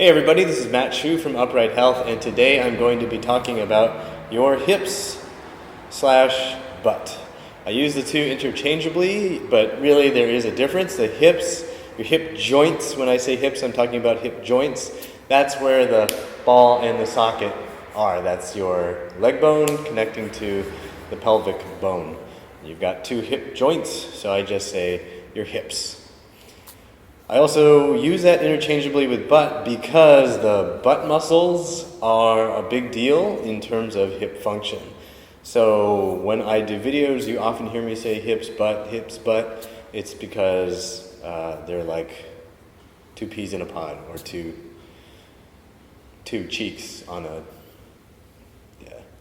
Hey everybody, this is Matt Shu from Upright Health, and today I'm going to be talking about your hips slash butt. I use the two interchangeably, but really there is a difference. The hips, your hip joints, when I say hips, I'm talking about hip joints. That's where the ball and the socket are. That's your leg bone connecting to the pelvic bone. You've got two hip joints, so I just say your hips. I also use that interchangeably with butt because the butt muscles are a big deal in terms of hip function. So when I do videos, you often hear me say hips, butt. It's because they're like two peas in a pod, or two cheeks on a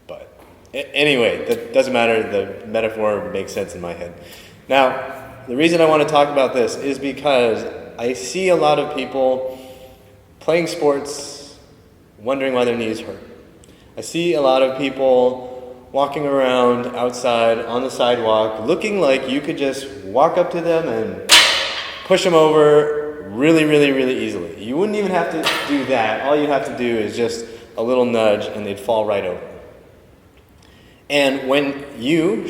butt. Anyway, that doesn't matter. The metaphor makes sense in my head. Now, the reason I want to talk about this is because I see a lot of people playing sports wondering why their knees hurt. I see a lot of people walking around outside on the sidewalk looking like you could just walk up to them and push them over really easily. You wouldn't even have to do that. All you have to do is just a little nudge and they'd fall right over. And when you,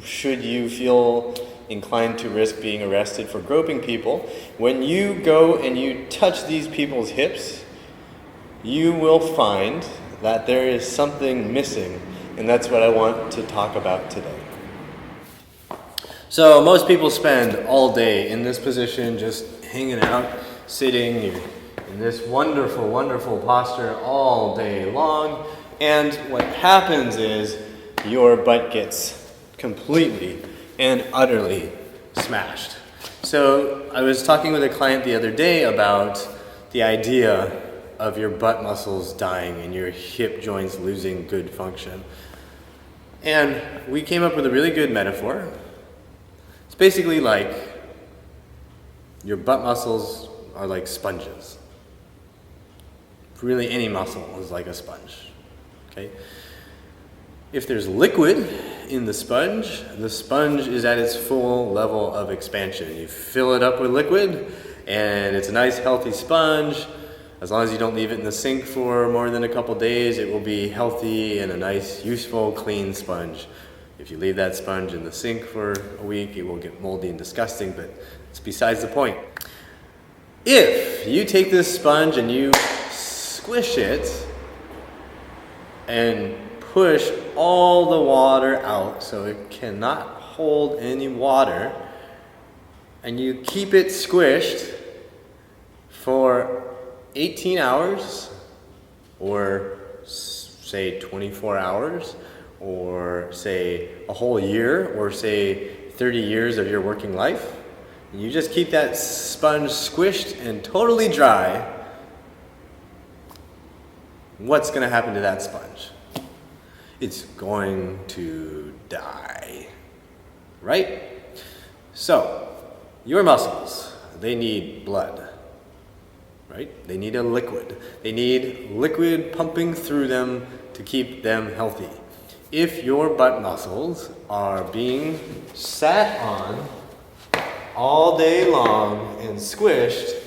should you feel inclined to risk being arrested for groping people, when you go and you touch these people's hips, you will find that there is something missing, and that's what I want to talk about today. So most people spend all day in this position, just hanging out, sitting in this wonderful posture all day long, and what happens is your butt gets completely and utterly smashed. So I was talking with a client the other day about the idea of your butt muscles dying and your hip joints losing good function. And we came up with a really good metaphor. It's basically like your butt muscles are like sponges. Really, any muscle is like a sponge. Okay? If there's liquid in the sponge is at its full level of expansion. You fill it up with liquid, and it's a nice healthy sponge. As long as you don't leave it in the sink for more than a couple days, it will be healthy and a nice, useful, clean sponge. If you leave that sponge in the sink for a week, it will get moldy and disgusting, but it's besides the point. If you take this sponge and you squish it and push all the water out so it cannot hold any water, and you keep it squished for 18 hours, or say 24 hours, or say a whole year, or say 30 years of your working life, and you just keep that sponge squished and totally dry, what's going to happen to that sponge? It's going to die, right? So, your muscles, they need blood, right? They need a liquid. They need liquid pumping through them to keep them healthy. If your butt muscles are being sat on all day long and squished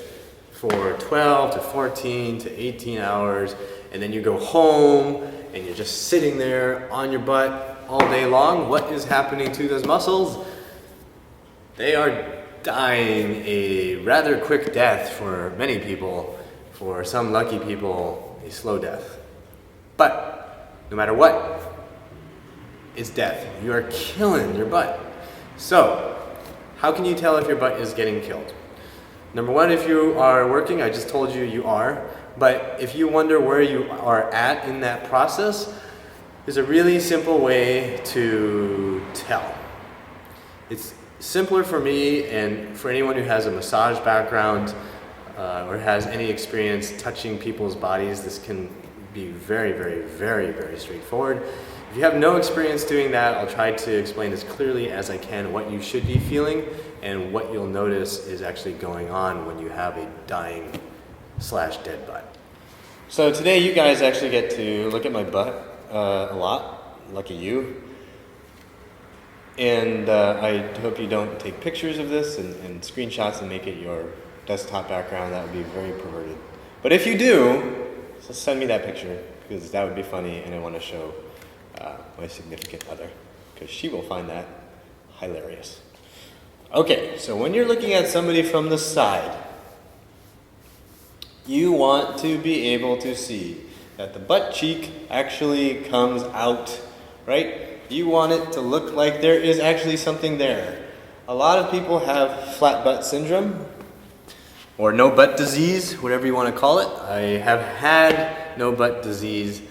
for 12 to 14 to 18 hours, and then you go home and you're just sitting there on your butt all day long, what is happening to those muscles? They are dying a rather quick death for many people. For some lucky people, a slow death. But no matter what, it's death. You are killing your butt. So, how can you tell if your butt is getting killed? Number one, if you are working, I just told you you are. But if you wonder where you are at in that process, there's a really simple way to tell. It's simpler for me and for anyone who has a massage background or has any experience touching people's bodies. This can be very straightforward. If you have no experience doing that, I'll try to explain as clearly as I can what you should be feeling and what you'll notice is actually going on when you have a dying / dead butt. So today you guys actually get to look at my butt a lot. Lucky you. And I hope you don't take pictures of this and screenshots and make it your desktop background. That would be very perverted. But if you do, so send me that picture, because that would be funny, and I want to show my significant other, because she will find that hilarious. Okay, so when you're looking at somebody from the side, you want to be able to see that the butt cheek actually comes out, right? You want it to look like there is actually something there. A lot of people have flat butt syndrome, or no butt disease, whatever you want to call it. I have had no butt disease.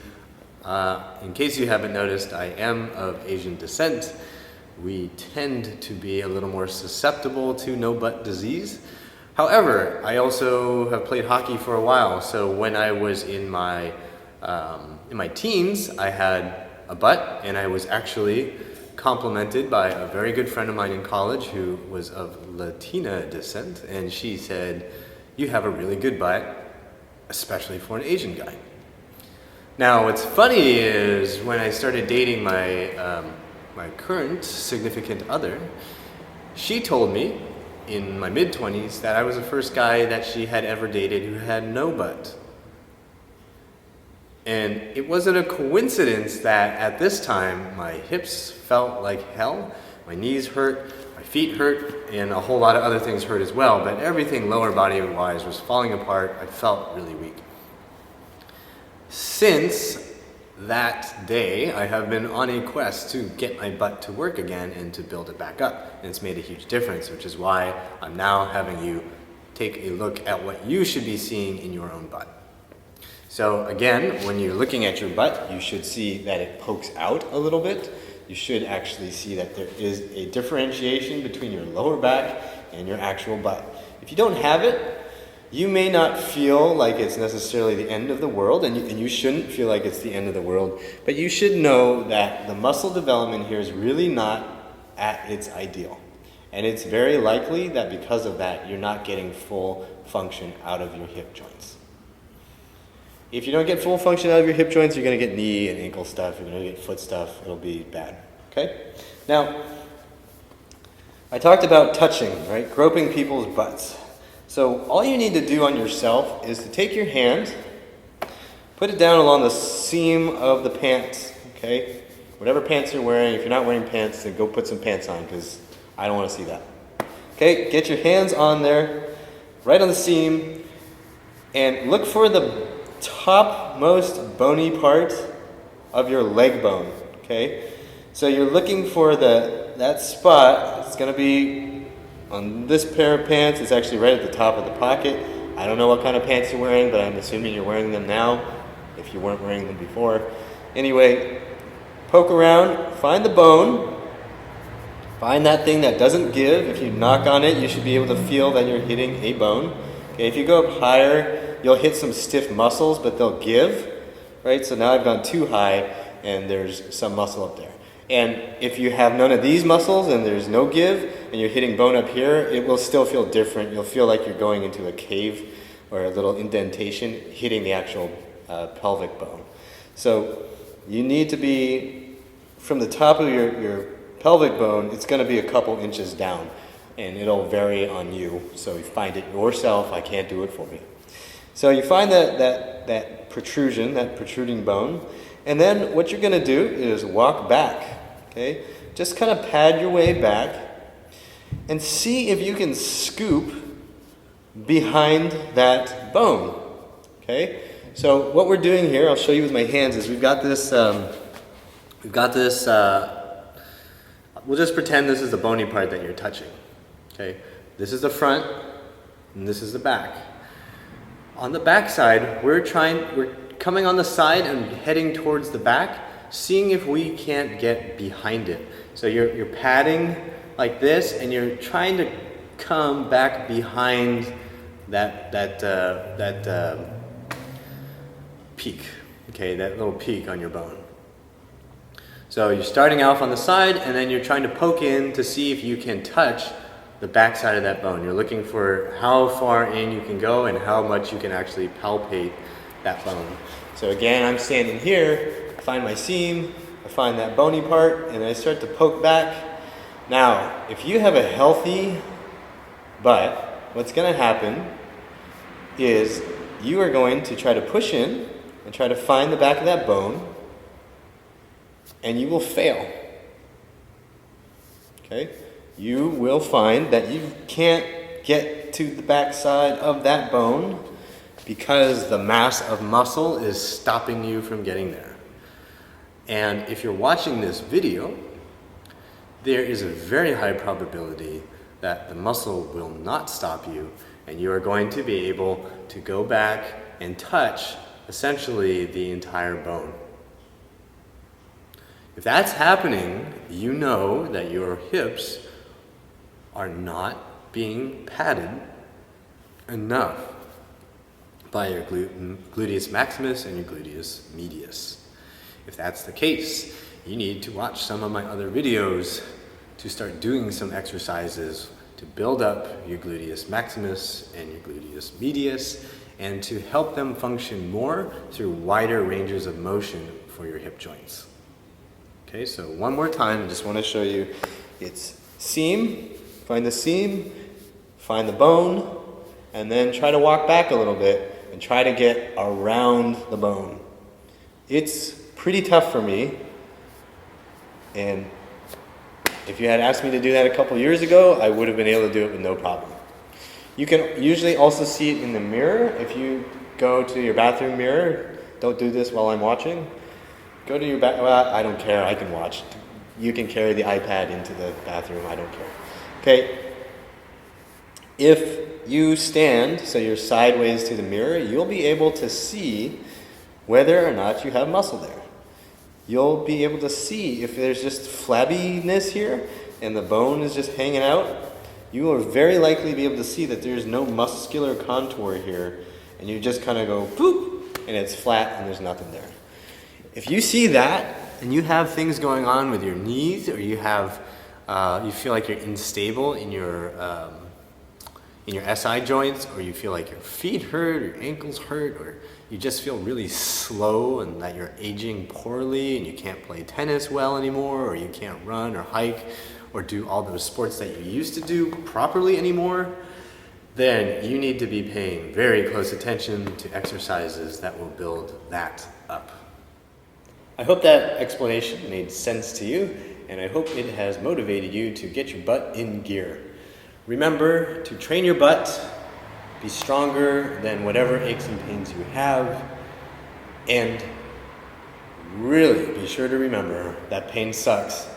In case you haven't noticed, I am of Asian descent. We tend to be a little more susceptible to no butt disease. However, I also have played hockey for a while, so when I was in my teens, I had a butt, and I was actually complimented by a very good friend of mine in college who was of Latina descent, and she said, "You have a really good butt, especially for an Asian guy." Now, what's funny is when I started dating my current significant other, she told me in my mid-20s that I was the first guy that she had ever dated who had no butt. And it wasn't a coincidence that at this time my hips felt like hell, my knees hurt, my feet hurt, and a whole lot of other things hurt as well, but everything lower body wise was falling apart. I felt really weak. Since that day, I have been on a quest to get my butt to work again and to build it back up. And it's made a huge difference, which is why I'm now having you take a look at what you should be seeing in your own butt. So again, when you're looking at your butt, you should see that it pokes out a little bit. You should actually see that there is a differentiation between your lower back and your actual butt. If you don't have it, you may not feel like it's necessarily the end of the world, and you shouldn't feel like it's the end of the world, but you should know that the muscle development here is really not at its ideal. And it's very likely that because of that, you're not getting full function out of your hip joints. If you don't get full function out of your hip joints, you're going to get knee and ankle stuff, you're going to get foot stuff, it'll be bad. Okay? Now, I talked about touching, right? Groping people's butts. So all you need to do on yourself is to take your hand, put it down along the seam of the pants, okay? Whatever pants you're wearing. If you're not wearing pants, then go put some pants on, because I don't want to see that. Okay, get your hands on there, right on the seam, and look for the topmost bony part of your leg bone, okay? So you're looking for that spot. It's going to be on this pair of pants. It's actually right at the top of the pocket. I don't know what kind of pants you're wearing, but I'm assuming you're wearing them now, if you weren't wearing them before. Anyway, poke around, find the bone, find that thing that doesn't give. If you knock on it, you should be able to feel that you're hitting a bone. Okay, if you go up higher, you'll hit some stiff muscles, but they'll give, right? So now I've gone too high, and there's some muscle up there. And if you have none of these muscles and there's no give, and you're hitting bone up here, it will still feel different. You'll feel like you're going into a cave or a little indentation, hitting the actual pelvic bone. So you need to be, from the top of your pelvic bone, it's going to be a couple inches down, and it'll vary on you. So you find it yourself. I can't do it for you. So you find that protrusion, that protruding bone, and then what you're going to do is walk back, okay? Just kind of pad your way back and see if you can scoop behind that bone, okay? So what we're doing here, I'll show you with my hands, is we've got this, we'll just pretend this is the bony part that you're touching, okay? This is the front, and this is the back. On the back side, we're coming on the side and heading towards the back, seeing if we can't get behind it. So you're padding like this, and you're trying to come back behind that peak, okay, that little peak on your bone. So you're starting off on the side, and then you're trying to poke in to see if you can touch the back side of that bone. You're looking for how far in you can go and how much you can actually palpate that bone. So again, I'm standing here, I find my seam, I find that bony part, and I start to poke back. Now, if you have a healthy butt, what's going to happen is you are going to try to push in and try to find the back of that bone, and you will fail. Okay? You will find that you can't get to the back side of that bone because the mass of muscle is stopping you from getting there. And if you're watching this video, there is a very high probability that the muscle will not stop you, and you are going to be able to go back and touch essentially the entire bone. If that's happening, you know that your hips are not being padded enough by your gluteus maximus and your gluteus medius. If that's the case, you need to watch some of my other videos to start doing some exercises to build up your gluteus maximus and your gluteus medius, and to help them function more through wider ranges of motion for your hip joints. Okay, so one more time, I just want to show you. It's seam, find the seam, find the bone, and then try to walk back a little bit and try to get around the bone. It's pretty tough for me, and if you had asked me to do that a couple years ago, I would have been able to do it with no problem. You can usually also see it in the mirror. If you go to your bathroom mirror, don't do this while I'm watching. Go to your well, I don't care, I can watch. You can carry the iPad into the bathroom, I don't care. Okay, if you stand, so you're sideways to the mirror, you'll be able to see whether or not you have muscle there. You'll be able to see if there's just flabbiness here and the bone is just hanging out. You will very likely be able to see that there's no muscular contour here, and you just kind of go boop, and it's flat and there's nothing there. If you see that and you have things going on with your knees, or you have you feel like you're unstable in your SI joints, or you feel like your feet hurt or your ankles hurt, or you just feel really slow and that you're aging poorly and you can't play tennis well anymore, or you can't run or hike or do all those sports that you used to do properly anymore, then you need to be paying very close attention to exercises that will build that up. I hope that explanation made sense to you, and I hope it has motivated you to get your butt in gear. Remember to train your butt, be stronger than whatever aches and pains you have, and really be sure to remember that pain sucks.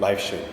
Life should.